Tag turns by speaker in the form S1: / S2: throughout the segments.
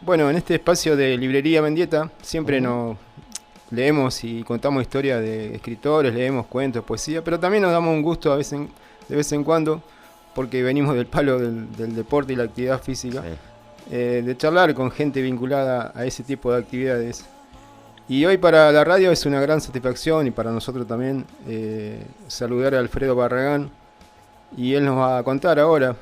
S1: Bueno, en este espacio de Librería Mendieta siempre nos leemos y contamos historias de escritores, leemos cuentos, poesía, pero también nos damos un gusto de vez en cuando, porque venimos del palo del deporte y la actividad física,
S2: Sí.
S1: de charlar con gente vinculada a ese tipo de actividades. Y hoy para la radio es una gran satisfacción y para nosotros también saludar a Alfredo Barragán, y él nos va a contar ahora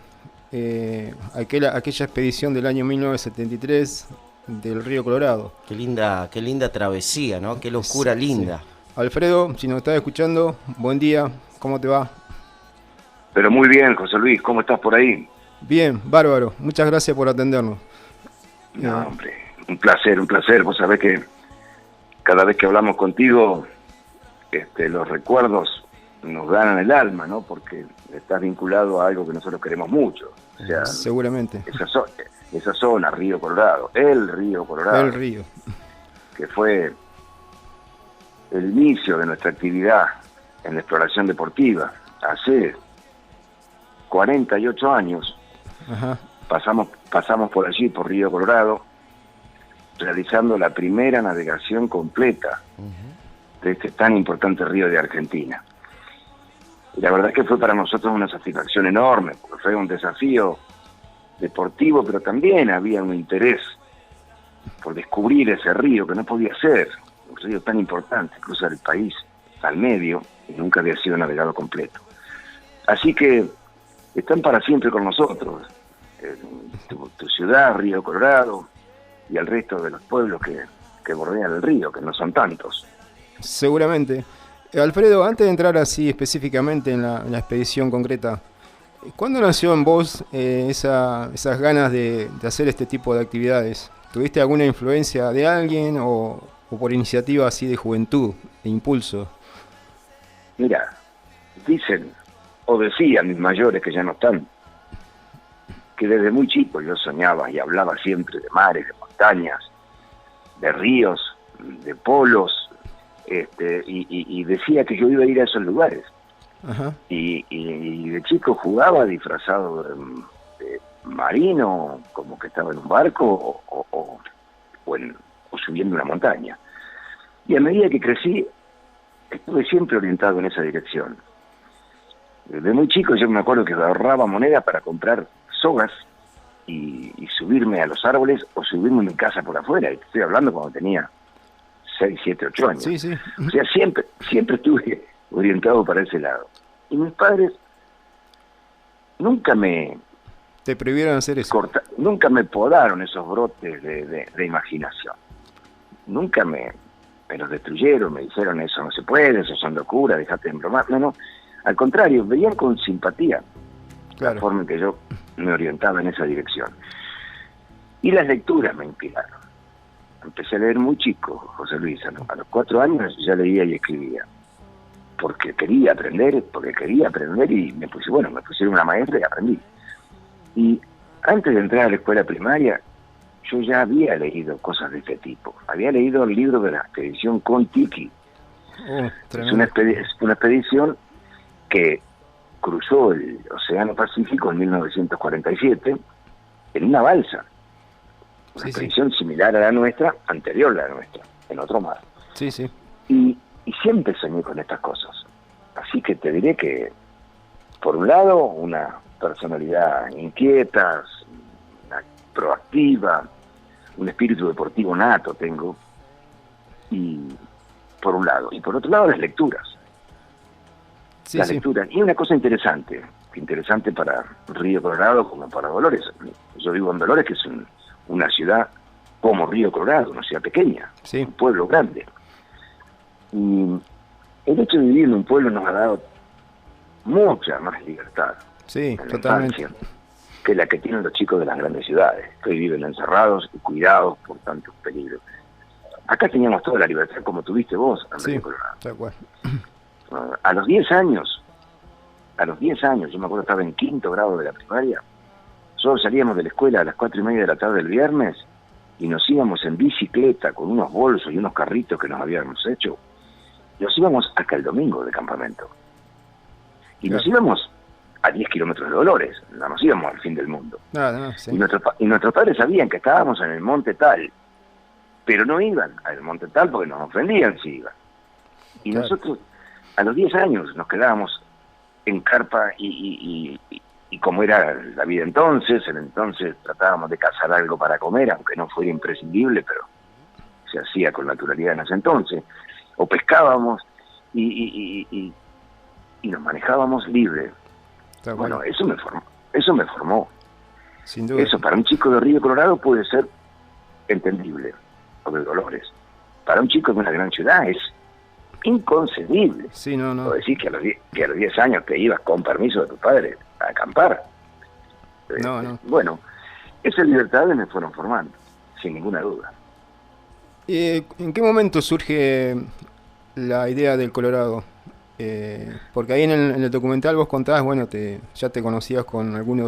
S1: aquella expedición del año 1973 del río Colorado.
S2: Qué linda travesía, ¿no? Qué locura
S1: Sí.
S2: linda.
S1: Alfredo, si nos estás escuchando, buen día, ¿cómo te va?
S3: Pero muy bien, José Luis, ¿cómo estás por ahí?
S1: Bien, bárbaro, muchas gracias por atendernos.
S3: No, hombre, un placer, un placer. Vos sabés que cada vez que hablamos contigo, los recuerdos nos ganan el alma, ¿no? Porque estás vinculado a algo que nosotros queremos mucho. O sea,
S1: Seguramente.
S3: esa zona, Río Colorado, el Río Colorado,
S1: El río.
S3: que fue el inicio de nuestra actividad en la exploración deportiva. Hace 48 años
S1: Ajá.
S3: pasamos por allí, por Río Colorado, realizando la primera navegación completa de este tan importante río de Argentina. Y la verdad es que fue para nosotros una satisfacción enorme, porque fue un desafío deportivo, pero también había un interés por descubrir ese río que no podía ser, un río tan importante, cruzar el país al medio, y nunca había sido navegado completo. Así que están para siempre con nosotros, tu ciudad, Río Colorado, y el resto de los pueblos que bordean el río, que no son tantos.
S1: Seguramente. Alfredo, antes de entrar así específicamente en la expedición concreta, ¿cuándo nació en vos esas ganas de hacer este tipo de actividades? ¿Tuviste alguna influencia de alguien o por iniciativa así de juventud, de impulso?
S3: Mira, dicen, o decían mis mayores que ya no están, que desde muy chico yo soñaba y hablaba siempre de mares, de montañas, de ríos, de polos, y decía que yo iba a ir a esos lugares.
S1: Ajá.
S3: Y de chico jugaba disfrazado de marino, como que estaba en un barco o subiendo una montaña. Y a medida que crecí, estuve siempre orientado en esa dirección. Desde muy chico yo me acuerdo que ahorraba moneda para comprar sogas y subirme a los árboles o subirme a mi casa por afuera. Y te estoy hablando cuando tenía 6, 7, 8 años.
S1: Sí, sí.
S3: O sea, siempre estuve orientado para ese lado. Y mis padres nunca me
S1: Te prohibieron hacer eso.
S3: nunca me podaron esos brotes de imaginación. Nunca me los destruyeron, me dijeron eso no se puede, eso son locuras, dejate de bromar. No, no. Al contrario, veían con simpatía la
S1: Claro.
S3: forma en que yo me orientaba en esa dirección. Y las lecturas me inspiraron. Empecé a leer muy chico, José Luis. A los 4 años ya leía y escribía. Porque quería aprender y me pusieron una maestra y aprendí. Y antes de entrar a la escuela primaria, yo ya había leído cosas de este tipo. Había leído el libro de la expedición Kon-Tiki. Es
S1: Tremendo.
S3: es una expedición que cruzó el Océano Pacífico en 1947 en una balsa. Una
S1: Sí, sí.
S3: expedición similar a la nuestra, anterior a la nuestra, en otro mar.
S1: Sí, sí.
S3: Y siempre soñé con estas cosas. Así que te diré que, por un lado, una personalidad inquieta, una proactiva, un espíritu deportivo nato tengo, y por un lado. Y por otro lado, las lecturas.
S1: Sí,
S3: Las
S1: sí.
S3: lecturas. Y una cosa interesante para Río Colorado como para Dolores. Yo vivo en Dolores, que es una ciudad como Río Colorado, una ciudad pequeña,
S1: Sí.
S3: un pueblo grande. Y el hecho de vivir en un pueblo nos ha dado mucha más libertad
S1: Sí,
S3: en la
S1: totalmente.
S3: infancia que la que tienen los chicos de las grandes ciudades, que hoy viven encerrados y cuidados por tantos peligros. Acá teníamos toda la libertad como tuviste vos,
S1: Sí,
S3: Río Colorado.
S1: tal cual.
S3: A los 10 años, yo me acuerdo que estaba en 5º grado de la primaria, solo salíamos de la escuela a las 4:30 de la tarde del viernes y nos íbamos en bicicleta con unos bolsos y unos carritos que nos habíamos hecho. Nos íbamos hasta el domingo de campamento. Y nos
S1: Claro.
S3: íbamos a 10 kilómetros de Dolores, no nos íbamos al fin del mundo.
S1: Nada, no, sí.
S3: Y nuestros padres sabían que estábamos en el monte tal, pero no iban al monte tal porque nos ofendían si iban. Y
S1: Claro.
S3: nosotros, a los 10 años, nos quedábamos en carpa y como era la vida entonces tratábamos de cazar algo para comer, aunque no fuera imprescindible, pero se hacía con naturalidad en ese entonces, o pescábamos y nos manejábamos libre.
S1: Está
S3: Bueno, eso me formó.
S1: Sin duda.
S3: Eso para un chico de Río Colorado puede ser entendible, o de Dolores. Para un chico de una gran ciudad es inconcebible.
S1: Sí, no, no.
S3: O decir que a los 10 años te ibas con permiso de tu padre a acampar.
S1: No, no.
S3: Bueno, esas libertades me fueron formando, sin ninguna duda.
S1: ¿En qué momento surge la idea del Colorado? Porque ahí en el documental vos contabas, bueno, ya te conocías con algunos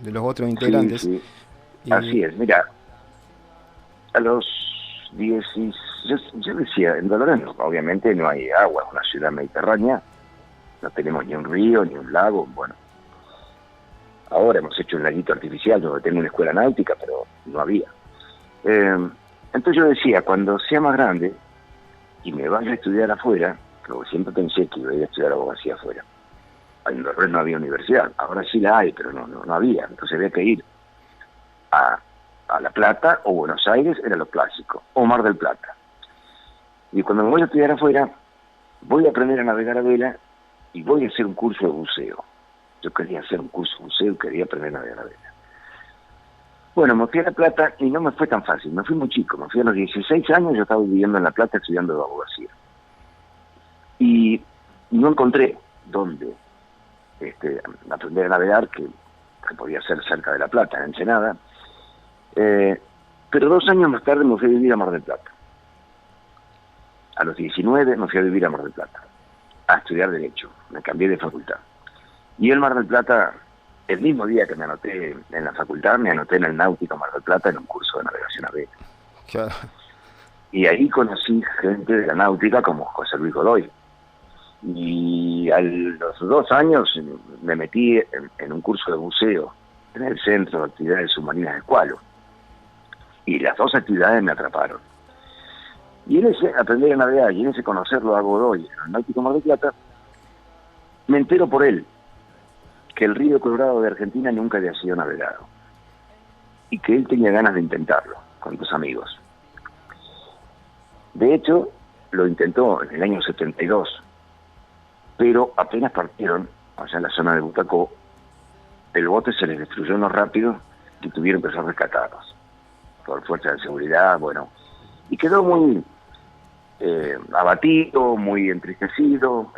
S1: de los otros integrantes.
S3: Sí, sí.
S1: Y-
S3: Así es, mira, a los 10, yo decía, en Dolores obviamente no hay agua, es una ciudad mediterránea, no tenemos ni un río, ni un lago, bueno. Ahora hemos hecho un laguito artificial donde tengo una escuela náutica, pero no había. Entonces yo decía, cuando sea más grande y me vaya a estudiar afuera, porque siempre pensé que iba a ir a estudiar abogacía afuera. En Dolores no había universidad, ahora sí la hay, pero no había, entonces había que ir a La Plata o Buenos Aires, era lo clásico, o Mar del Plata. Y cuando me voy a estudiar afuera, voy a aprender a navegar a vela y voy a hacer un curso de buceo. Yo quería hacer un curso de buceo y quería aprender a navegar a vela. Bueno, me fui a La Plata y no me fue tan fácil, me fui muy chico, me fui a los 16 años, yo estaba viviendo en La Plata estudiando abogacía. Y no encontré dónde aprender a navegar, que podía ser cerca de La Plata, en Ensenada. Pero 2 años más tarde me fui a vivir a Mar del Plata. A los 19 me fui a vivir a Mar del Plata, a estudiar Derecho, me cambié de facultad. Y en Mar del Plata, el mismo día que me anoté en la facultad, me anoté en el Náutico Mar del Plata en un curso de navegación a vela.
S1: Claro.
S3: Y ahí conocí gente de la náutica como José Luis Godoy. Y a los 2 años me metí en un curso de buceo en el Centro de Actividades Submarinas de Escualo. Y las 2 actividades me atraparon. Y en ese aprender a navegar y en ese conocerlo a Godoy en el Náutico Mar del Plata, me entero por él que el río Colorado de Argentina nunca había sido navegado. Y que él tenía ganas de intentarlo con 2 amigos. De hecho, lo intentó en el año 72, pero apenas partieron, allá en la zona de Butacó, el bote se les destruyó en los rápidos y tuvieron que ser rescatados por fuerzas de seguridad, bueno, y quedó muy abatido, muy entristecido,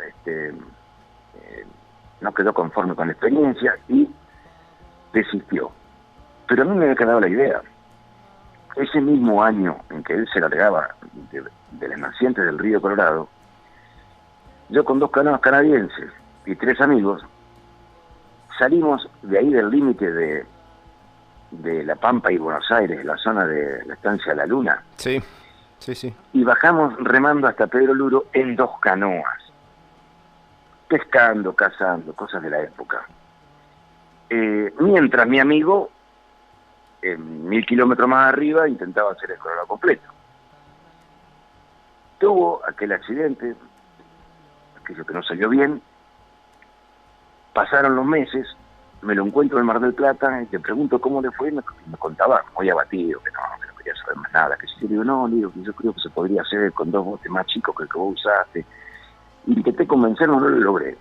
S3: no quedó conforme con la experiencia y desistió. Pero a mí me había quedado la idea. Ese mismo año en que él se largaba de las nacientes del río Colorado, yo con 2 canoas canadienses y 3 amigos salimos de ahí del límite de La Pampa y Buenos Aires, la zona de la estancia La Luna,
S1: Sí, sí, sí.
S3: y bajamos remando hasta Pedro Luro en 2 canoas, pescando, cazando, cosas de la época. Mientras mi amigo, 1000 kilómetros más arriba, intentaba hacer el Colorado completo. Tuvo aquel accidente, aquello que no salió bien, pasaron los meses, me lo encuentro en Mar del Plata y te pregunto cómo le fue, y me contaba muy abatido, que no quería saber más nada, que si yo digo, no, digo, que yo creo que se podría hacer con 2 botes más chicos que el que vos usaste. Intenté convencerlo, no lo logré.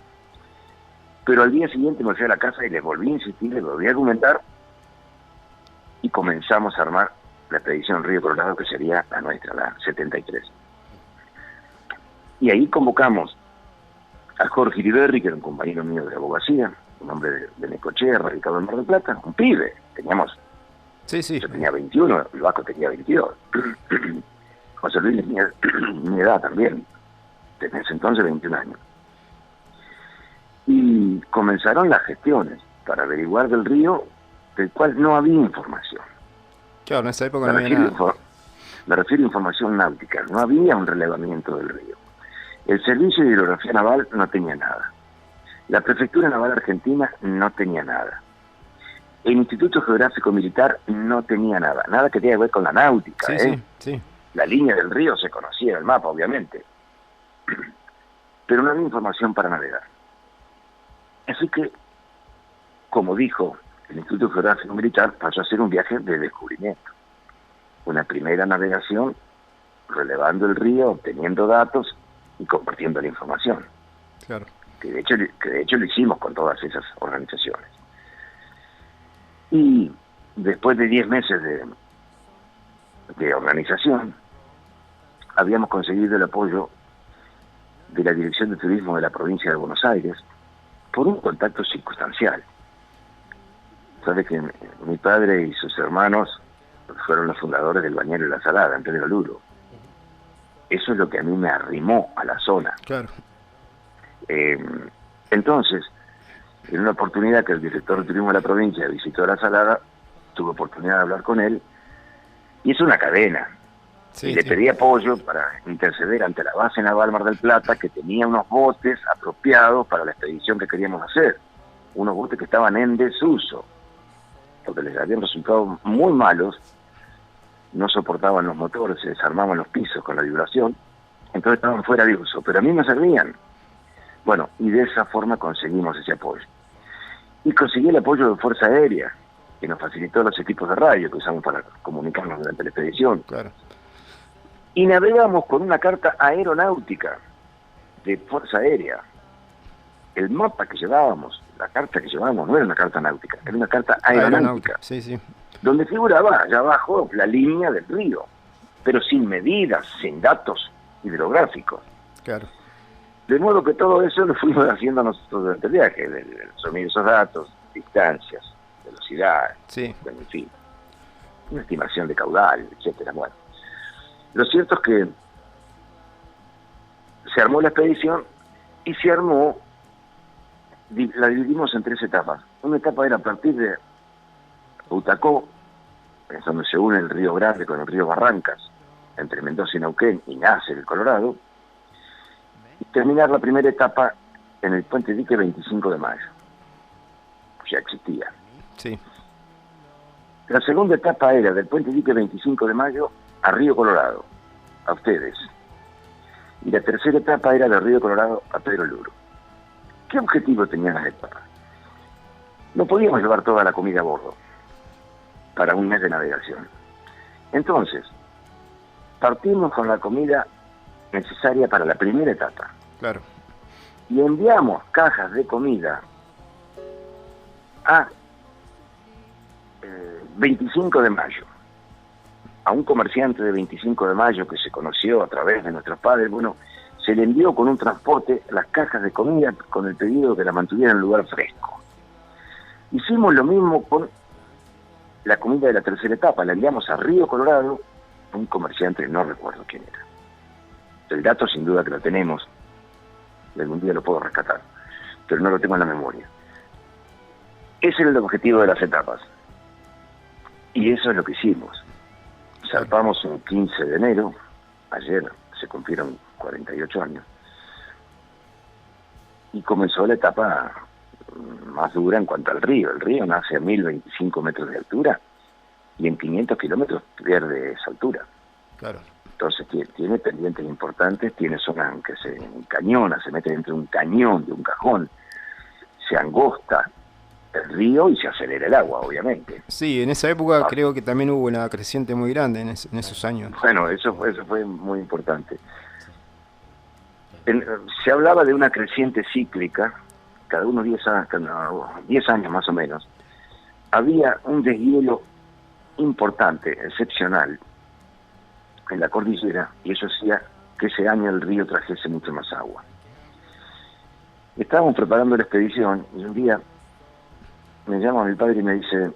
S3: Pero al día siguiente me fui a la casa y le volví a insistir, le volví a argumentar y comenzamos a armar la expedición Río Colorado, que sería la nuestra, la 73. Y ahí convocamos a Jorge Iriberri, que era un compañero mío de abogacía, un hombre de Necochea, radicado en Mar del Plata, un pibe.
S1: Sí, sí.
S3: Yo tenía 21, el Vasco tenía 22. José Luis tenía mi edad también, desde ese entonces 21 años. Y comenzaron las gestiones para averiguar del río, del cual no había información.
S1: Claro, en esa época
S3: Me
S1: no había nada.
S3: refiero a información náutica, no había un relevamiento del río. El Servicio de Hidrografía Naval no tenía nada. La Prefectura Naval Argentina no tenía nada. El Instituto Geográfico Militar no tenía nada. Nada que tenga que ver con la náutica.
S1: Sí.
S3: La línea del río se conocía en el mapa, obviamente. Pero no había información para navegar. Así que, como dijo el Instituto Geográfico Militar, pasó a ser un viaje de descubrimiento. Una primera navegación relevando el río, obteniendo datos y compartiendo la información.
S1: Claro.
S3: Que de hecho lo hicimos con todas esas organizaciones. Y después de 10 meses de organización, habíamos conseguido el apoyo de la Dirección de Turismo de la provincia de Buenos Aires por un contacto circunstancial. Sabe que mi padre y sus hermanos fueron los fundadores del Bañero de la Salada, en Pedro Lulo. Eso es lo que a mí me arrimó a la zona.
S1: Claro.
S3: Entonces, en una oportunidad que el director de turismo de la provincia visitó La Salada, tuve oportunidad de hablar con él, y es una cadena.
S1: Sí,
S3: y le pedí apoyo para interceder ante la base naval Mar del Plata, que tenía unos botes apropiados para la expedición que queríamos hacer. Unos botes que estaban en desuso, porque les habían resultado muy malos, no soportaban los motores, se desarmaban los pisos con la vibración, entonces estaban fuera de uso, pero a mí me servían. Bueno, y de esa forma conseguimos ese apoyo. Y conseguí el apoyo de Fuerza Aérea, que nos facilitó los equipos de radio que usamos para comunicarnos durante la expedición.
S1: Claro.
S3: Y navegamos con una carta aeronáutica de Fuerza Aérea. El mapa que llevábamos, la carta que llevábamos, no era una carta náutica, era una carta aeronáutica.
S1: Sí.
S3: Donde figuraba allá abajo la línea del río, pero sin medidas, sin datos hidrográficos.
S1: Claro.
S3: De modo que todo eso lo fuimos haciendo nosotros durante el viaje, de asumir esos datos, distancias, velocidad, bueno, en fin, una estimación de caudal, etcétera. Bueno, lo cierto es que se armó la expedición y la dividimos en 3 etapas. Una etapa era a partir de Butacó, es donde se une el río Grande con el río Barrancas, entre Mendoza y Neuquén, y nace el Colorado, y terminar la primera etapa en el Puente Dique 25 de Mayo. Ya existía.
S1: Sí.
S3: La segunda etapa era del Puente Dique 25 de Mayo a Río Colorado, a ustedes. Y la tercera etapa era de Río Colorado a Pedro Luro. ¿Qué objetivo tenían las etapas? No podíamos llevar toda la comida a bordo para un mes de navegación. Entonces, partimos con la comida necesaria para la primera etapa.
S1: Claro.
S3: Y enviamos cajas de comida a 25 de mayo, a un comerciante de 25 de mayo que se conoció a través de nuestros padres. Bueno, se le envió con un transporte las cajas de comida con el pedido de que la mantuviera en un lugar fresco. Hicimos lo mismo con la comida de la tercera etapa, la enviamos a Río Colorado, a un comerciante, no recuerdo quién era. El dato sin duda que lo tenemos, y algún día lo puedo rescatar, pero no lo tengo en la memoria. Ese era el objetivo de las etapas. Y eso es lo que hicimos. Zarpamos un 15 de enero, ayer se cumplieron 48 años, y comenzó la etapa más dura en cuanto al río. El río nace a 1025 metros de altura y en 500 kilómetros pierde esa altura.
S1: Claro.
S3: Entonces tiene pendientes importantes, tiene zonas en que se encañona, se mete dentro de un cañón, de un cajón, se angosta el río y se acelera el agua, obviamente.
S1: Sí, en esa época creo que también hubo una creciente muy grande en esos años.
S3: Bueno, eso fue muy importante. Se hablaba de una creciente cíclica, cada unos 10 años más o menos. Había un deshielo importante, excepcional, en la cordillera, y eso hacía que ese año el río trajese mucho más agua. Estábamos preparando la expedición y un día me llama mi padre y me dice,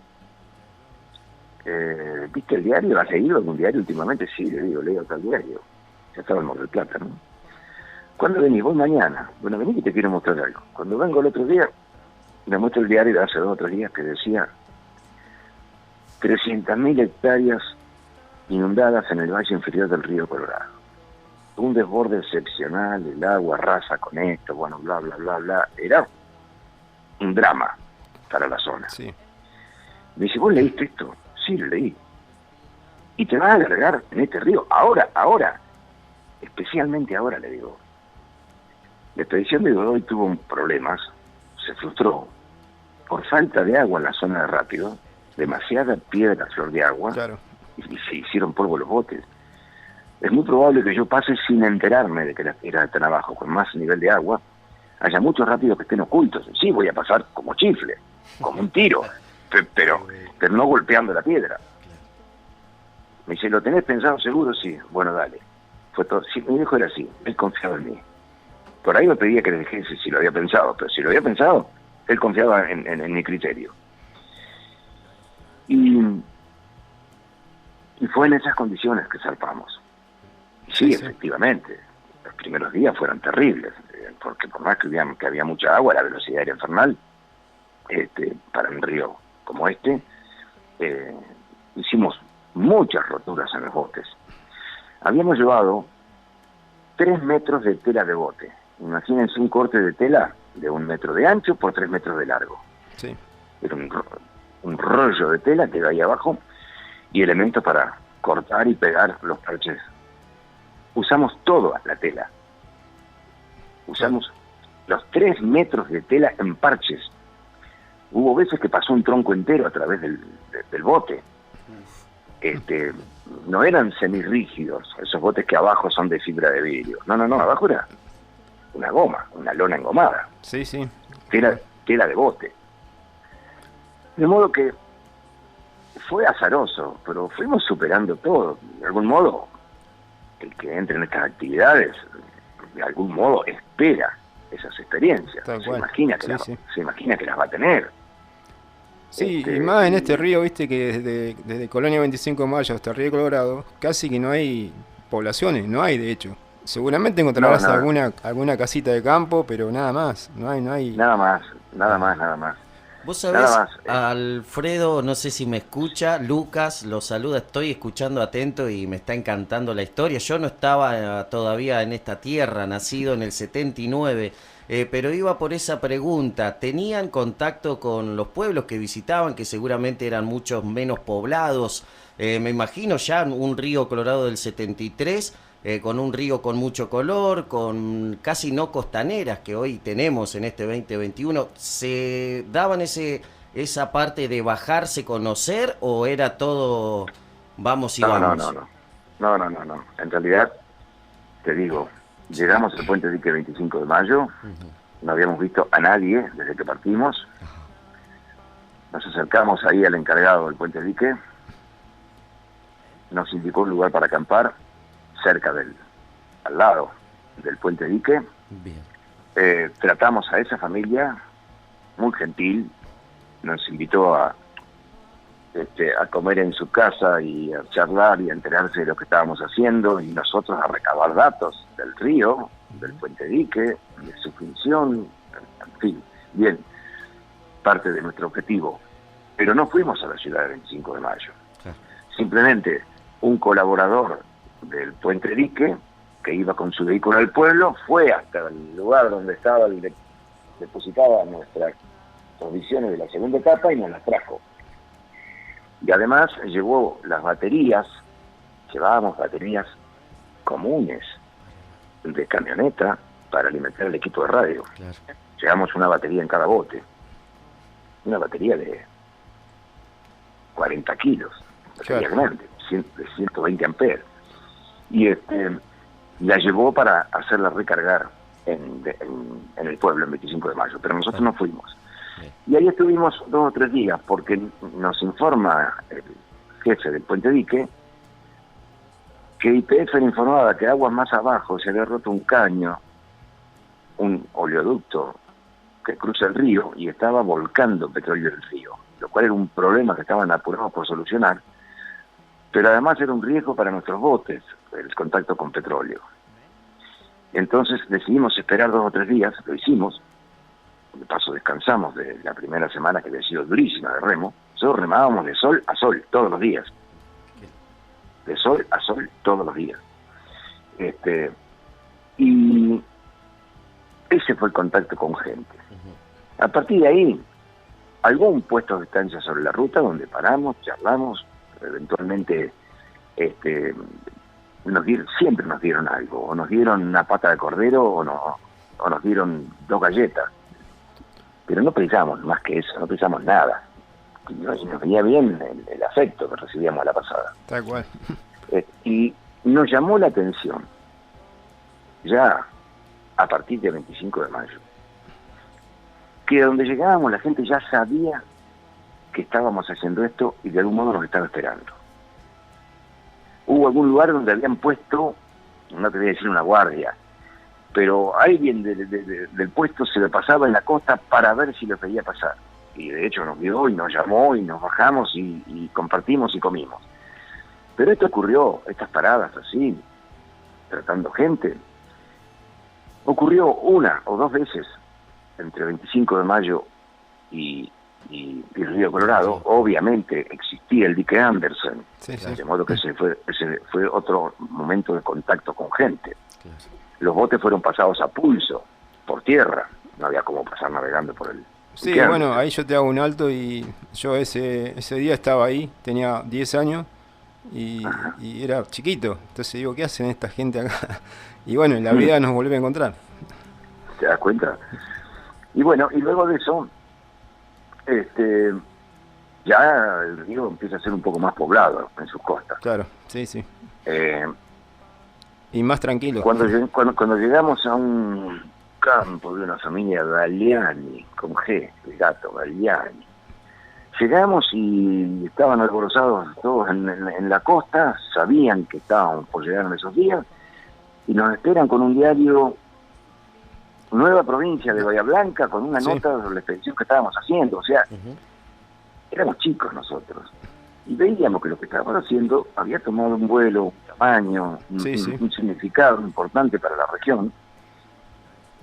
S3: ¿viste el diario? ¿Has leído algún diario últimamente? Sí, le digo, leo tal diario. Ya estaba en Mar del Plata, ¿no? ¿Cuándo venís? Voy mañana. Bueno, vení que te quiero mostrar algo. Cuando vengo el otro día, me muestra el diario de hace 2 o 3 días que decía 300.000 hectáreas inundadas en el valle inferior del río Colorado. Un desborde excepcional, el agua arrasa con esto, bueno, bla, bla, bla, bla. Era un drama para la zona.
S1: Sí.
S3: Me dice, ¿vos leíste esto? Sí, lo leí. ¿Y te vas a largar en este río? Ahora, especialmente ahora, le digo. La expedición de Godoy tuvo problemas, se frustró, por falta de agua en la zona de Rápido, demasiada piedra a flor de agua,
S1: Claro.
S3: y se hicieron polvo los botes. Es muy probable que yo pase sin enterarme de que era tan abajo, con más nivel de agua, haya muchos rápidos que estén ocultos. Sí, voy a pasar como chifle, como un tiro, pero no golpeando la piedra. Me dice, ¿lo tenés pensado seguro? Sí. Bueno, dale. Fue todo. Sí, mi viejo era así, él confiaba en mí. Por ahí me pedía que le dijese si lo había pensado, pero si lo había pensado, él confiaba en mi criterio. Y fue en esas condiciones que zarpamos. Y sí, efectivamente, los primeros días fueron terribles, porque por más que había mucha agua, la velocidad era infernal, para un río como hicimos muchas roturas en los botes. Habíamos llevado 3 metros de tela de bote. Imagínense un corte de tela de 1 metro de ancho por 3 metros de largo.
S1: Sí.
S3: Era un rollo de tela que iba ahí abajo y elementos para cortar y pegar los parches. Usamos toda la tela. Usamos los 3 metros de tela en parches. Hubo veces que pasó un tronco entero a través del bote. No eran semirrígidos, esos botes que abajo son de fibra de vidrio. No, abajo era una goma, una lona engomada.
S1: Sí, sí.
S3: Tela de bote. De modo que fue azaroso, pero fuimos superando todo. De algún modo, el que entre en estas actividades, de algún modo espera esas experiencias. Se imagina que las va a tener.
S1: Sí, y más en este río, viste que desde Colonia 25 de Mayo hasta Río Colorado, casi que no hay poblaciones, no hay de hecho. Seguramente encontrarás alguna casita de campo, pero nada más, no hay.
S3: Nada más.
S2: Vos sabés, Alfredo, no sé si me escucha, Lucas lo saluda, estoy escuchando atento y me está encantando la historia. Yo no estaba todavía en esta tierra, nacido en el 79, pero iba por esa pregunta. ¿Tenían contacto con los pueblos que visitaban, que seguramente eran muchos menos poblados? Me imagino ya un río Colorado del 73, con un río con mucho color, con casi no costaneras que hoy tenemos en este 2021. ¿Se daban esa parte de bajarse, conocer, o era todo vamos y vamos?
S3: No. En realidad, te digo, llegamos al puente Dique 25 de Mayo, no habíamos visto a nadie desde que partimos. Nos acercamos ahí al encargado del puente Dique, nos indicó un lugar para acampar cerca al lado del puente Dique. Bien. Tratamos a esa familia, muy gentil, nos invitó a comer en su casa y a charlar y a enterarse de lo que estábamos haciendo, y nosotros a recabar datos del río, del puente Dique, de su función, en fin, bien, parte de nuestro objetivo. Pero no fuimos a la ciudad del 25 de Mayo. Simplemente un colaborador del puente Dique, que iba con su vehículo al pueblo, fue hasta el lugar donde estaba depositada nuestras provisiones de la segunda etapa y nos las trajo. Y además llevó las baterías, llevábamos baterías comunes de camioneta para alimentar el equipo de radio. Claro. Llevamos una batería en cada bote, una batería de 40 kilos, batería grande, de 120 amperes. Y la llevó para hacerla recargar en el pueblo, el 25 de mayo, pero nosotros no fuimos. Y ahí estuvimos 2 o 3 días, porque nos informa el jefe del puente Dique que YPF le informaba que aguas más abajo se había roto un caño, un oleoducto que cruza el río y estaba volcando petróleo del río, lo cual era un problema que estaban apurados por solucionar, pero además era un riesgo para nuestros botes, el contacto con petróleo. Entonces decidimos esperar 2 o 3 días, lo hicimos. De paso descansamos de la primera semana, que había sido durísima de remo. Nosotros remábamos de sol a sol todos los días. De sol a sol todos los días. Y ese fue el contacto con gente. A partir de ahí, algún puesto de estancia sobre la ruta donde paramos, charlamos, eventualmente siempre nos dieron algo, o nos dieron una pata de cordero o nos dieron 2 galletas, pero no pensamos más que eso, no pensamos nada. Y nos venía bien el afecto que recibíamos a la pasada.
S1: Tal cual.
S3: Y nos llamó la atención, ya a partir del 25 de mayo, que donde llegábamos la gente ya sabía que estábamos haciendo esto y de algún modo nos estaba esperando. Hubo algún lugar donde habían puesto, no te voy a decir una guardia, pero alguien del puesto se le pasaba en la costa para ver si lo veía pasar. Y de hecho nos vio y nos llamó y nos bajamos y compartimos y comimos. Pero esto ocurrió, estas paradas así, tratando gente, ocurrió 1 o 2 veces entre 25 de mayo y Río Colorado. Obviamente existía el dique Anderson, de modo que ese fue otro momento de contacto con gente. Los botes fueron pasados a pulso, por tierra, no había cómo pasar navegando por el...
S1: Sí, bueno, ahí yo te hago un alto y yo ese día estaba ahí, tenía 10 años y era chiquito, entonces digo, ¿qué hacen esta gente acá? Y bueno, en la vida nos vuelve a encontrar.
S3: ¿Te das cuenta? Y bueno, y luego de eso, ya el río empieza a ser un poco más poblado en sus costas.
S1: Claro, sí. Y más tranquilo.
S3: Cuando llegamos a un campo de una familia Galliani, con G, el gato Galliani, llegamos y estaban alborozados todos en la costa, sabían que estábamos por llegar en esos días, y nos esperan con un diario Nueva Provincia de Bahía Blanca, con una nota sobre la expedición que estábamos haciendo. O sea, éramos chicos nosotros, y veíamos que lo que estábamos haciendo había tomado un vuelo, un tamaño, un significado importante para la región,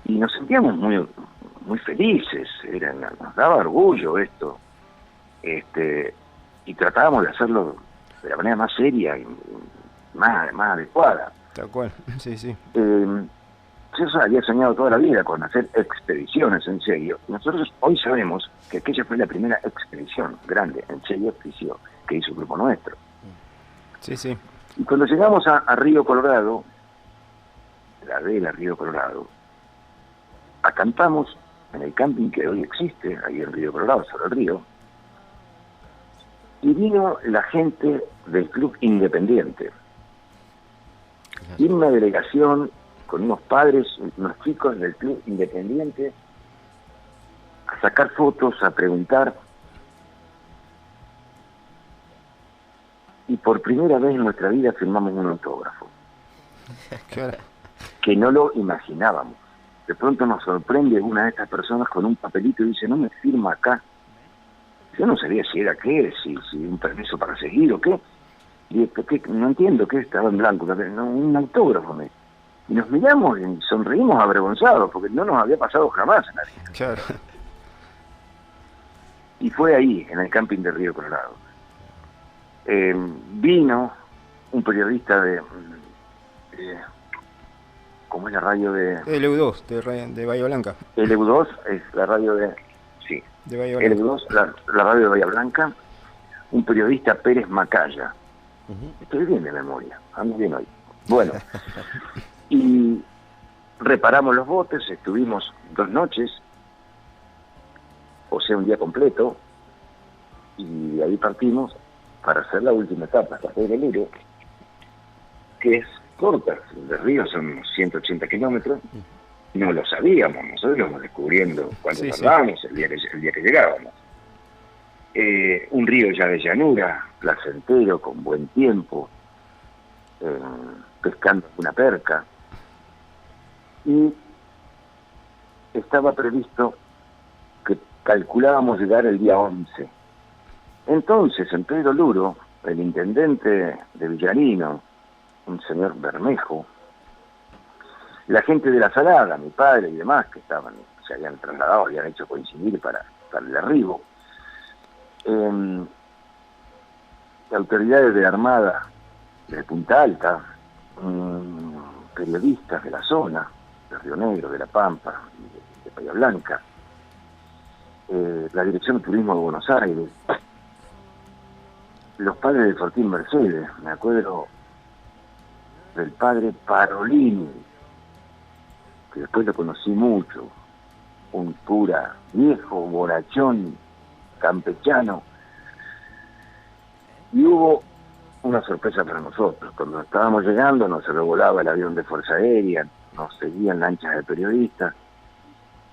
S3: y nos sentíamos muy felices, nos daba orgullo esto, y tratábamos de hacerlo de la manera más seria y más adecuada.
S1: Tal cual, sí.
S3: Yo había soñado toda la vida con hacer expediciones en serio. Nosotros hoy sabemos que aquella fue la primera expedición grande, en serio, que hizo el grupo nuestro.
S1: Sí.
S3: Y cuando llegamos a Río Colorado, la vela Río Colorado, acampamos en el camping que hoy existe, ahí en Río Colorado, sobre el río, y vino la gente del Club Independiente. Vino una delegación con unos padres, unos chicos del Club Independiente, a sacar fotos, a preguntar. Y por primera vez en nuestra vida firmamos un autógrafo.
S1: Claro.
S3: Que no lo imaginábamos. De pronto nos sorprende una de estas personas con un papelito y dice, no me firma acá. Yo no sabía si era qué, si un permiso para seguir o qué. Y ¿qué? No entiendo qué, estaba en blanco, un autógrafo. Y nos miramos y sonreímos avergonzados, porque no nos había pasado jamás en la vida.
S1: Claro.
S3: Y fue ahí, en el camping de Río Colorado. Vino un periodista ¿cómo es la radio de...?
S1: LU2, de Bahía Blanca.
S3: LU2 es la radio de... Sí.
S1: De Bahía Blanca.
S3: LU2, la radio de Bahía Blanca. Un periodista, Pérez Macaya. Estoy bien de memoria, ando bien hoy. Bueno, y reparamos los botes, estuvimos 2 noches, o sea, un día completo, y de ahí partimos para hacer la última etapa, hasta Pedro Luro, que es corta, de río son 180 kilómetros, no lo sabíamos, nosotros íbamos descubriendo cuando tardábamos, el día que llegábamos. Un río ya de llanura, placentero, con buen tiempo, pescando una perca, y estaba previsto que calculábamos llegar el día 11. Entonces, en Pedro Luro, el intendente de Villarino, un señor Bermejo, la gente de la Salada, mi padre y demás, que se habían trasladado, habían hecho coincidir para el arribo, autoridades de la Armada de Punta Alta, periodistas de la zona, de Río Negro, de La Pampa, de Bahía Blanca, la Dirección de Turismo de Buenos Aires, los padres de Fortín Mercedes, me acuerdo del padre Parolini, que después lo conocí mucho, un cura viejo, borrachón, campechano, y hubo una sorpresa para nosotros. Cuando estábamos llegando nos sobrevolaba el avión de Fuerza Aérea, nos seguían lanchas de periodistas,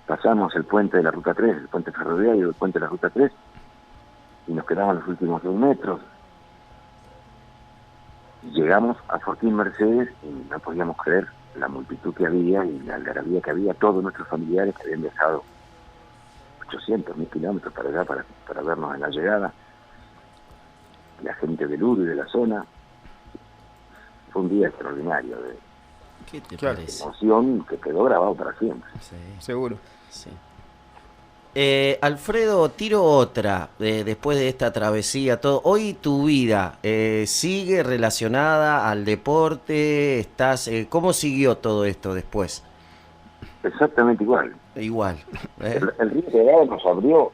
S3: pasamos el puente de la Ruta 3, el puente ferroviario, el puente de la Ruta 3, y nos quedaban los últimos 2 metros. Llegamos a Fortín Mercedes y no podíamos creer la multitud que había y la algarabía que había, todos nuestros familiares que habían viajado 800, 1000 kilómetros para allá para vernos en la llegada, la gente del Uru y de la zona. Fue un día extraordinario de
S2: ¿Qué te parece?
S3: emoción que quedó grabado para siempre.
S2: Sí.
S1: Seguro.
S2: Sí. Alfredo, tiro otra, después de esta travesía, todo. Hoy tu vida sigue relacionada al deporte, ¿cómo siguió todo esto después?
S3: Exactamente igual.
S2: Igual.
S3: El Río Colorado nos abrió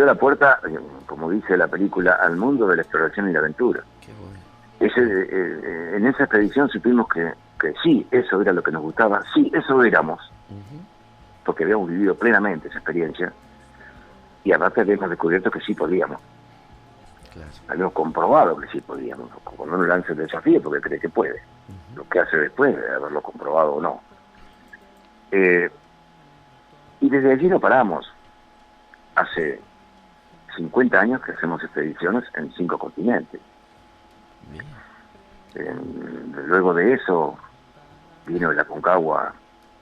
S3: la puerta, como dice la película, al mundo de la exploración y la aventura.
S2: Qué bueno.
S3: En esa expedición supimos que sí, eso era lo que nos gustaba, sí, eso éramos. Porque habíamos vivido plenamente esa experiencia y aparte habíamos descubierto que sí podíamos.
S2: Claro.
S3: Habíamos comprobado que sí podíamos. Cuando uno lanza el desafío porque cree que puede. Lo que hace después de haberlo comprobado o no. Y desde allí no paramos. Hace 50 años que hacemos expediciones en 5 continentes. Luego de eso vino el Aconcagua.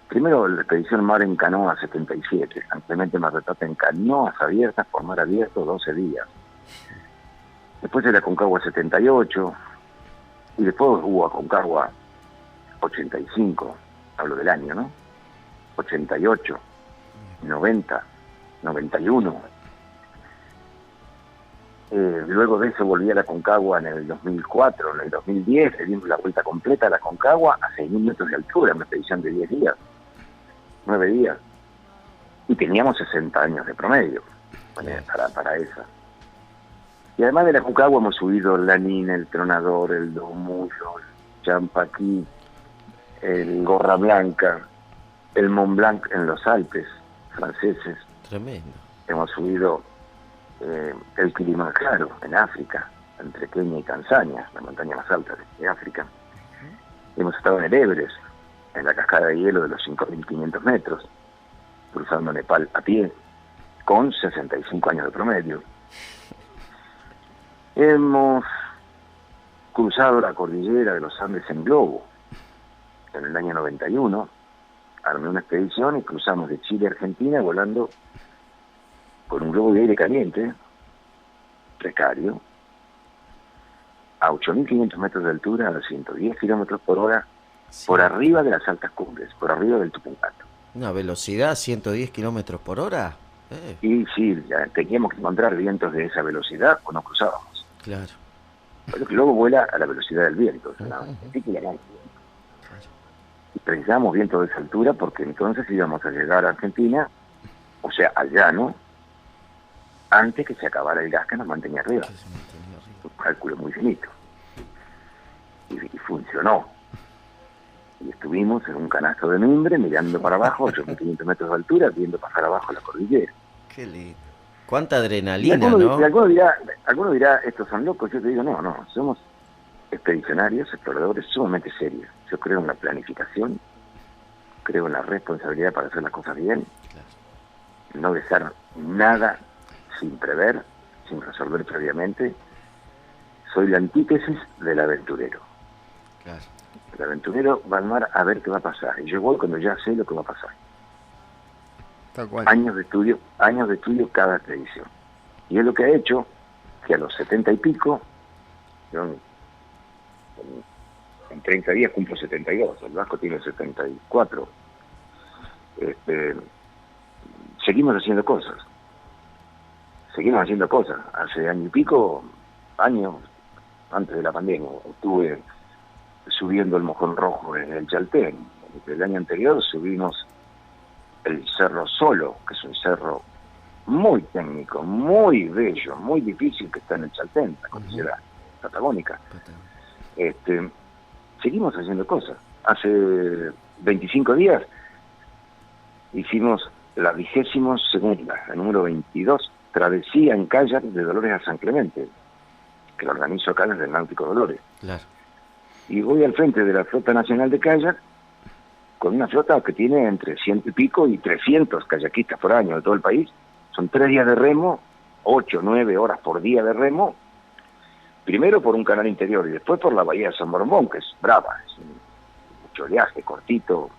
S3: Primero la expedición Mar en Canoa 77, San Clemente Mar del Plata en canoas abiertas por mar abierto 12 días. Después el Aconcagua 78, y después hubo Aconcagua 85, hablo del año, ¿no? 88, 90, 91. Luego de eso volví a la Aconcagua en el 2004, en el 2010, le dimos la vuelta completa a la Aconcagua a 6.000 metros de altura, una expedición de 10 días. 9 días, y teníamos 60 años de promedio para esa. Y además de la Aconcagua hemos subido el Lanín, el Tronador, el Domullo, el Champaquí, el Gorra Blanca, el Mont Blanc en los Alpes franceses.
S2: Tremendo.
S3: Hemos subido el Kilimanjaro en África, entre Kenia y Tanzania, la montaña más alta de África. Hemos estado en el Everest, en la cascada de hielo de los 5.500 metros, cruzando Nepal a pie, con 65 años de promedio. Hemos cruzado la cordillera de los Andes en globo, en el año 91, armé una expedición y cruzamos de Chile a Argentina volando con un globo de aire caliente, precario, a 8.500 metros de altura, a 110 kilómetros por hora, sí, por arriba de las altas cumbres, por arriba del Tupungato.
S2: ¿Una velocidad 110 kilómetros por hora?
S3: Y sí, ya teníamos que encontrar vientos de esa velocidad o nos cruzábamos.
S2: Claro.
S3: Pero que luego vuela a la velocidad del viento, y precisamos vientos de esa altura porque entonces íbamos a llegar a Argentina, o sea, al llano, antes que se acabara el gas que nos mantenía arriba. Un cálculo muy finito. Y funcionó. Y estuvimos en un canasto de mimbre mirando para abajo, 8.500 metros de altura, viendo pasar abajo la cordillera.
S2: Qué lindo. Cuánta adrenalina, ¿no?
S3: Y alguno dirá, estos son locos. Yo te digo, no, somos expedicionarios, exploradores sumamente serios. Yo creo en la planificación, creo en la responsabilidad para hacer las cosas bien, claro, no dejar nada sin prever, sin resolver previamente. Soy la antítesis del aventurero.
S2: Claro.
S3: El aventurero va al mar a ver qué va a pasar, y yo voy cuando ya sé lo que va a pasar.
S1: Tal cual.
S3: Años de estudio cada expedición. Y es lo que ha hecho que a los 70 y pico, yo en 30 días cumplo 72, el Vasco tiene 74, seguimos haciendo cosas. Hace año y pico, años antes de la pandemia, estuve subiendo el Mojón Rojo en el Chaltén. El año anterior subimos el Cerro Solo, que es un cerro muy técnico, muy bello, muy difícil, que está en el Chaltén, la cordillera patagónica. Seguimos haciendo cosas. Hace 25 días hicimos la 22ª, la número 22, travesía en kayak de Dolores a San Clemente, que lo organizo acá desde el Náutico Dolores.
S2: Claro.
S3: Y voy al frente de la Flota Nacional de Kayak, con una flota que tiene entre 100 y pico y 300 kayakistas por año de todo el país. Son 3 días de remo, 8, 9 horas por día de remo, primero por un canal interior y después por la bahía de San Borondón, que es brava, es mucho oleaje, cortito,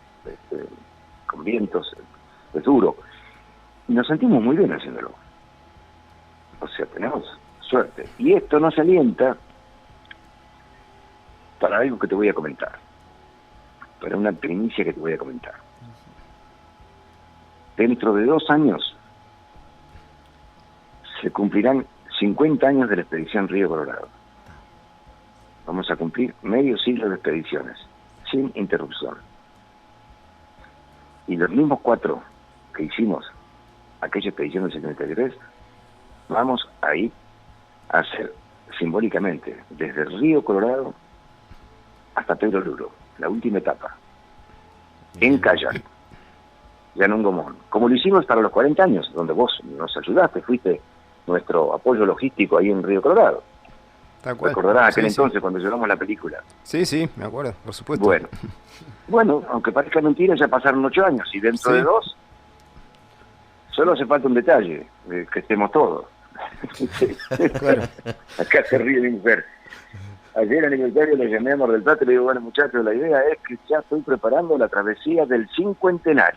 S3: con vientos, es duro. Y nos sentimos muy bien haciéndolo. O sea, tenemos suerte. Y esto nos alienta para algo que te voy a comentar, para una primicia que te voy a comentar. Dentro de 2 años se cumplirán 50 años de la expedición Río Colorado. Vamos a cumplir medio siglo de expediciones, sin interrupción. Y los mismos 4 que hicimos aquella expedición del 73, vamos a ir a hacer simbólicamente desde el Río Colorado hasta Pedro Luro, la última etapa, en kayak, ya en un gomón, como lo hicimos para los 40 años, donde vos nos ayudaste, fuiste nuestro apoyo logístico ahí en Río Colorado. Recordarás aquel entonces cuando llevamos la película.
S1: Sí, me acuerdo, por supuesto.
S3: Bueno, aunque parezca mentira, ya pasaron 8 años y dentro de 2 solo hace falta un detalle, que estemos todos.
S1: Claro.
S3: Acá se ríe mi mujer. Ayer aniversario le llamé a Mar del Plata y le digo, bueno muchachos, la idea es que ya estoy preparando la travesía del 50º.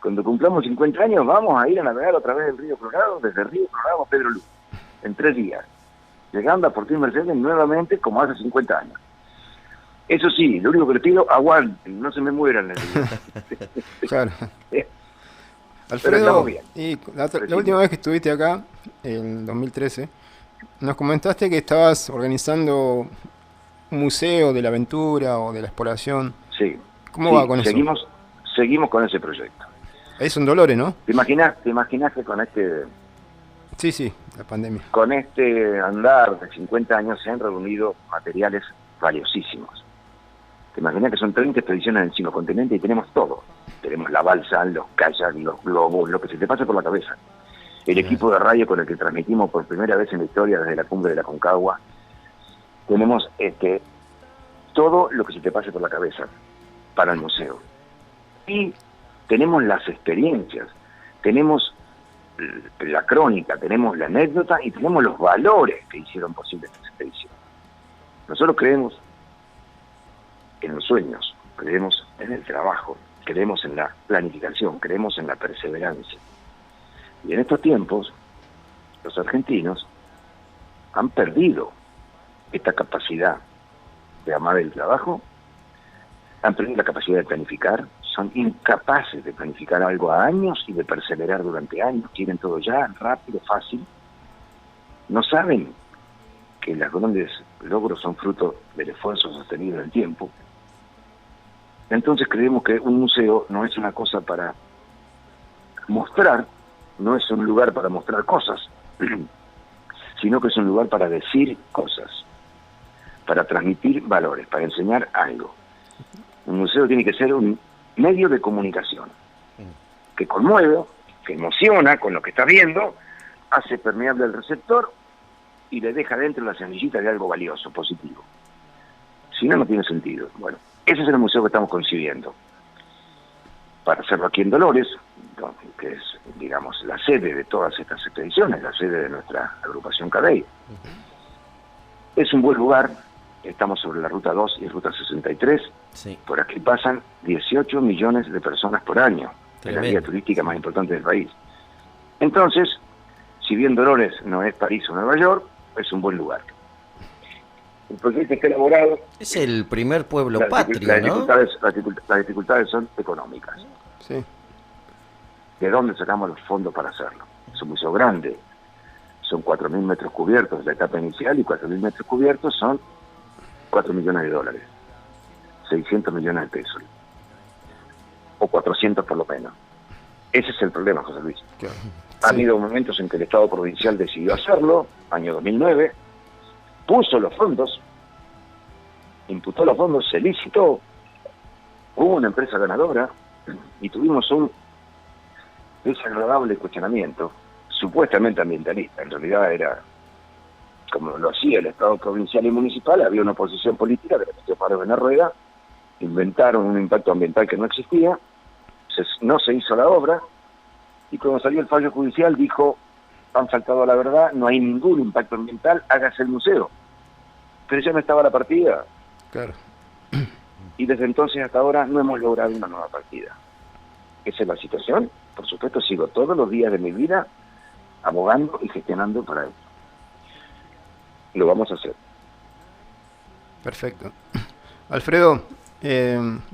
S3: Cuando cumplamos 50 años vamos a ir a navegar otra vez el Río Colorado, desde Río Colorado a Pedro Luro, en 3 días, llegando a Fortín Mercedes nuevamente como hace 50 años. Eso sí, lo único que les pido, aguanten, no se me mueran.
S1: Claro. Alfredo, y la última vez que estuviste acá, en 2013, nos comentaste que estabas organizando un museo de la aventura o de la exploración.
S3: Sí.
S1: ¿Cómo va con eso?
S3: Seguimos con ese proyecto.
S1: Es un Dolores, ¿no?
S3: ¿Te imaginas que con este...
S1: Sí, la pandemia.
S3: Con este andar de 50 años se han reunido materiales valiosísimos. ¿Te imaginas que son 30 expediciones en el 5 continentes y tenemos todo? Tenemos la balsa, los kayaks, los globos, lo que se te pase por la cabeza. El equipo de radio con el que transmitimos por primera vez en la historia desde la cumbre de la Concagua. Tenemos todo lo que se te pase por la cabeza para el museo. Y tenemos las experiencias, tenemos la crónica, tenemos la anécdota y tenemos los valores que hicieron posible esta expedición. Nosotros creemos en los sueños, creemos en el trabajo, creemos en la planificación, creemos en la perseverancia. Y en estos tiempos, los argentinos han perdido esta capacidad de amar el trabajo, han perdido la capacidad de planificar, son incapaces de planificar algo a años y de perseverar durante años, quieren todo ya, rápido, fácil. No saben que los grandes logros son fruto del esfuerzo sostenido en el tiempo. Entonces creemos que un museo no es una cosa para mostrar, no es un lugar para mostrar cosas, sino que es un lugar para decir cosas, para transmitir valores, para enseñar algo. Un museo tiene que ser un medio de comunicación, que conmueve, que emociona con lo que está viendo, hace permeable al receptor y le deja dentro la semillita de algo valioso, positivo. Si no, no tiene sentido. Bueno, ese es el museo que estamos concibiendo. Para hacerlo aquí en Dolores, que es, digamos, la sede de todas estas expediciones, la sede de nuestra agrupación CADEI. Es un buen lugar, estamos sobre la Ruta 2 y Ruta 63, sí. Por aquí pasan 18 millones de personas por año, es la guía turística más importante del país. Entonces, si bien Dolores no es París o Nueva York, es un buen lugar. El proyecto está elaborado...
S2: Es el primer pueblo patrio, ¿no?
S3: Las dificultades son económicas.
S1: Sí.
S3: ¿De dónde sacamos los fondos para hacerlo? Es un museo grande. Son 4.000 metros cubiertos la etapa inicial y 4.000 metros cubiertos son 4 millones de dólares. 600 millones de pesos. o 400 por lo menos. Ese es el problema, José Luis.
S1: Claro.
S3: Ha
S1: Sí.
S3: habido momentos en que el Estado provincial decidió hacerlo, año 2009, puso los fondos, imputó los fondos, se licitó, hubo una empresa ganadora y tuvimos un desagradable cuestionamiento, supuestamente ambientalista. En realidad era, como lo hacía el Estado provincial y municipal, había una oposición política que le metió palos en la rueda, inventaron un impacto ambiental que no existía, no se hizo la obra, y cuando salió el fallo judicial dijo, han faltado a la verdad, no hay ningún impacto ambiental, hágase el museo. Pero ya no estaba la partida,
S1: Claro.
S3: y desde entonces hasta ahora no hemos logrado una nueva partida. Esa es la situación. Por supuesto, sigo todos los días de mi vida abogando y gestionando para eso. Lo vamos a hacer.
S1: Perfecto. Alfredo,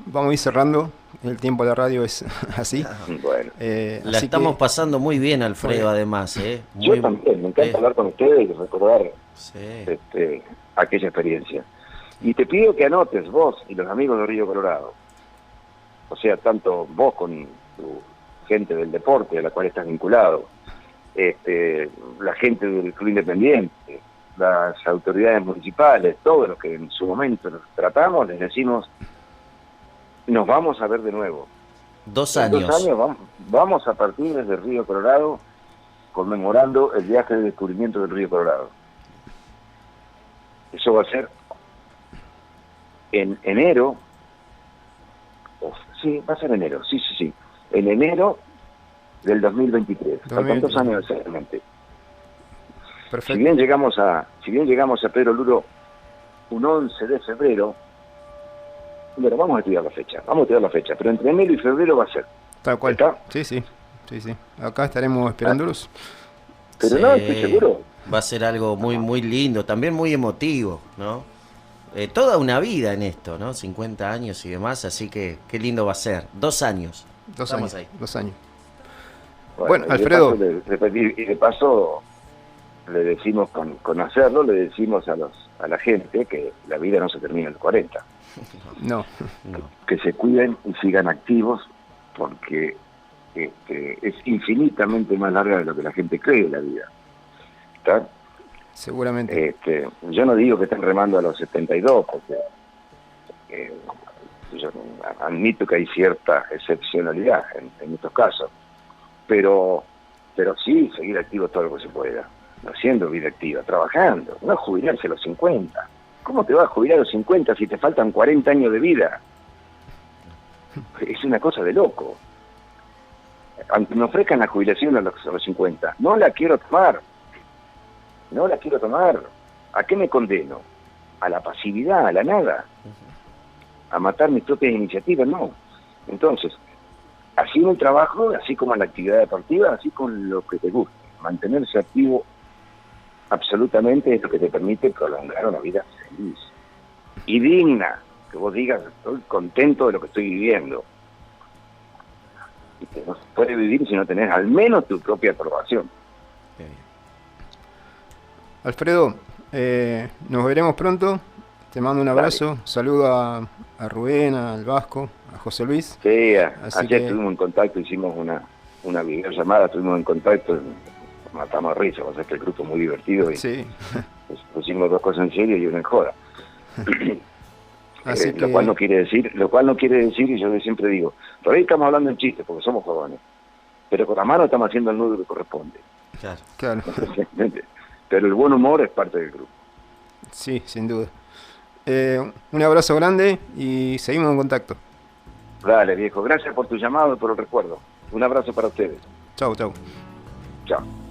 S1: vamos a ir cerrando. El tiempo de la radio es así.
S3: Bueno,
S2: La estamos pasando muy bien, Alfredo, además.
S3: yo también, me encanta hablar con ustedes y recordar
S2: Sí.
S3: aquella experiencia. Y te pido que anotes vos y los amigos de Río Colorado, o sea, tanto vos con tu gente del deporte a la cual estás vinculado, la gente del Club Independiente, las autoridades municipales, todos los que en su momento nos tratamos, les decimos, nos vamos a ver de nuevo.
S2: 2
S3: En
S2: años.
S3: 2 años vamos a partir desde Río Colorado conmemorando el viaje de descubrimiento del Río Colorado. Eso va a ser en enero, sí, va a ser enero, sí, en enero del 2023. Faltan 2 años exactamente.
S1: Perfecto.
S3: Si bien llegamos a Pedro Luro un 11 de febrero, bueno, vamos a estudiar la fecha, pero entre enero y febrero va a ser.
S1: Tal cual.
S3: ¿Está?
S1: Sí. Acá estaremos esperándolos.
S3: Pero
S2: Sí,
S3: no, estoy seguro.
S2: Va a ser algo muy, muy lindo, también muy emotivo, ¿no? Toda una vida en esto, ¿no? 50 años y demás, así que qué lindo va a ser. 2 años.
S1: 2
S2: Estamos
S1: años.
S2: ahí.
S1: 2 años.
S3: Bueno,
S1: Alfredo.
S3: De paso le decimos con hacerlo, le decimos a la gente que la vida no se termina en los 40.
S1: No.
S3: Que se cuiden y sigan activos, porque es infinitamente más larga de lo que la gente cree la vida. ¿Está?
S1: Seguramente.
S3: Yo no digo que estén remando a los 72, porque yo admito que hay cierta excepcionalidad en estos casos, pero sí seguir activo todo lo que se pueda, haciendo vida activa, trabajando, no jubilarse a los 50. ¿Cómo te vas a jubilar a los 50 si te faltan 40 años de vida? Es una cosa de loco. Aunque me ofrezcan la jubilación a los 50, no la quiero tomar. ¿A qué me condeno? ¿A la pasividad, a la nada? ¿A matar mis propias iniciativas? No. Entonces, así en el trabajo, así como en la actividad deportiva, así con lo que te guste. Mantenerse activo absolutamente es lo que te permite prolongar una vida feliz y digna, que vos digas, estoy contento de lo que estoy viviendo. Y que no se puede vivir si no tenés al menos tu propia aprobación.
S1: Alfredo, nos veremos pronto. Te mando un abrazo.
S3: Dale.
S1: Saludo a Rubén, al Vasco, a José Luis.
S3: Sí,
S1: Así
S3: ayer
S1: que
S3: estuvimos en contacto, hicimos una videollamada, estuvimos en contacto, matamos a risa, o sea que el grupo es muy divertido y
S1: sí.
S3: pusimos 2 cosas en serio y una en joda.
S1: Así
S3: Lo cual no quiere decir, y yo siempre digo, por ahí estamos hablando en chiste porque somos jóvenes, pero con la mano estamos haciendo el nudo que corresponde.
S1: Claro.
S3: Pero el buen humor es parte del grupo.
S1: Sí, sin duda. Un abrazo grande y seguimos en contacto.
S3: Dale, viejo, gracias por tu llamado y por el recuerdo. Un abrazo para ustedes.
S1: Chau.
S3: Chao.